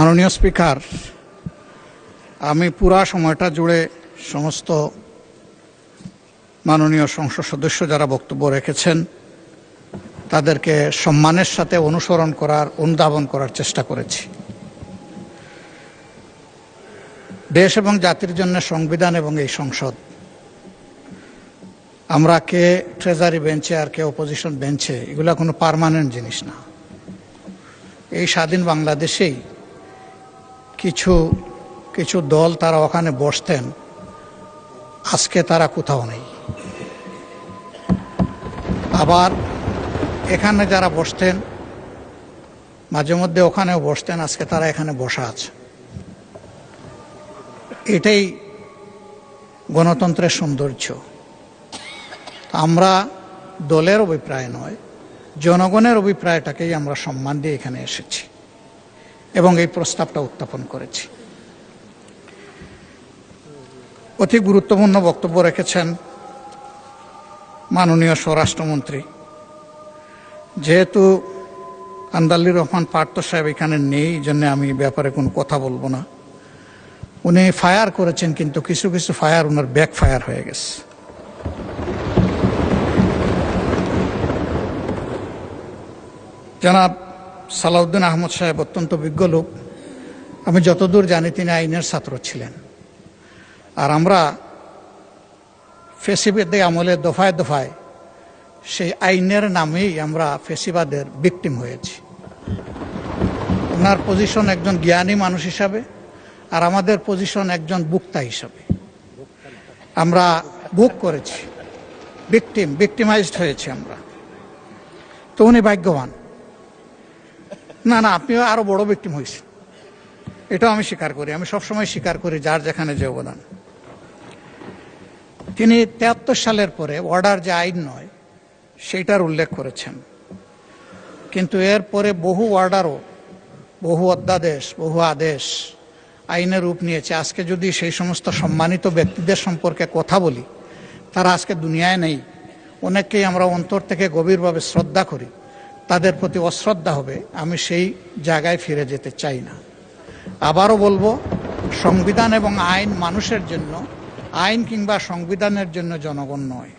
মাননীয় স্পিকার, আমি পুরা সময়টা জুড়ে সমস্ত মাননীয় সংসদ সদস্য যারা বক্তব্য রেখেছেন তাদেরকে সম্মানের সাথে অনুধাবন করার চেষ্টা করেছি। দেশ এবং জাতির জন্য সংবিধান এবং এই সংসদ, আমরা কে ট্রেজারি বেঞ্চে আর কে অপোজিশন বেঞ্চে, এগুলো কোনো পার্মানেন্ট জিনিস না। এই স্বাধীন বাংলাদেশেই কিছু কিছু দল তারা ওখানে বসতেন, আজকে তারা কোথাও নেই। আবার এখানে যারা বসতেন মাঝে মধ্যে ওখানেও বসতেন, আজকে তারা এখানে বসা আছে। এটাই গণতন্ত্রের সৌন্দর্য। আমরা দলের অভিপ্রায় নয়, জনগণের অভিপ্রায়টাকেই আমরা সম্মান দিয়ে এখানে এসেছি এবং এই প্রস্তাবটা উত্থাপন করেছি। অতি গুরুত্বপূর্ণ বক্তব্য রেখেছেন মাননীয় স্বরাষ্ট্রমন্ত্রী। যেহেতু আন্দালির রহমান পার্থ সাহেব এখানে নেই, এই জন্য আমি ব্যাপারে কোনো কথা বলবো না। উনি ফায়ার করেছেন, কিন্তু কিছু কিছু ফায়ার ওনার ব্যাক ফায়ার হয়ে গেছে। জনাব সালাউদ্দিন আহমদ সাহেব অত্যন্ত বিজ্ঞ লোক। আমি যতদূর জানি তিনি আইনের ছাত্র ছিলেন। আর আমরা ফেসিবাদের আমলে দফায় দফায় সেই আইনের নামেই আমরা ফেসিবাদের ভিকটিম হয়েছি। ওনার পজিশন একজন জ্ঞানী মানুষ হিসাবে, আর আমাদের পজিশন একজন বুক্তা হিসাবে। আমরা বুক করেছি, ভিকটিমাইজড হয়েছি আমরা। তো উনি ভাগ্যবান। না, আপনিও আরো বড় ভিকটিম হয়েছেন, এটাও আমি স্বীকার করি। আমি সবসময় স্বীকার করি যার যেখানে যে অবদান। তিনি ৭৩ সালের পরে অর্ডার যে আইন নয় সেইটার উল্লেখ করেছেন, কিন্তু এর পরে বহু অর্ডারও, বহু অধ্যাদেশ, বহু আদেশ আইনের রূপ নিয়েছে। আজকে যদি সেই সমস্ত সম্মানিত ব্যক্তিদের সম্পর্কে কথা বলি, তারা আজকে দুনিয়ায় নেই। অনেককেই আমরা অন্তর থেকে গভীরভাবে শ্রদ্ধা করি, তাদের প্রতি অশ্রদ্ধা হবে। আমি সেই জায়গায় ফিরে যেতে চাই না। আবারও বলবো, সংবিধান এবং আইন মানুষের জন্য, আইন কিংবা সংবিধানের জন্য জনগণ নয়।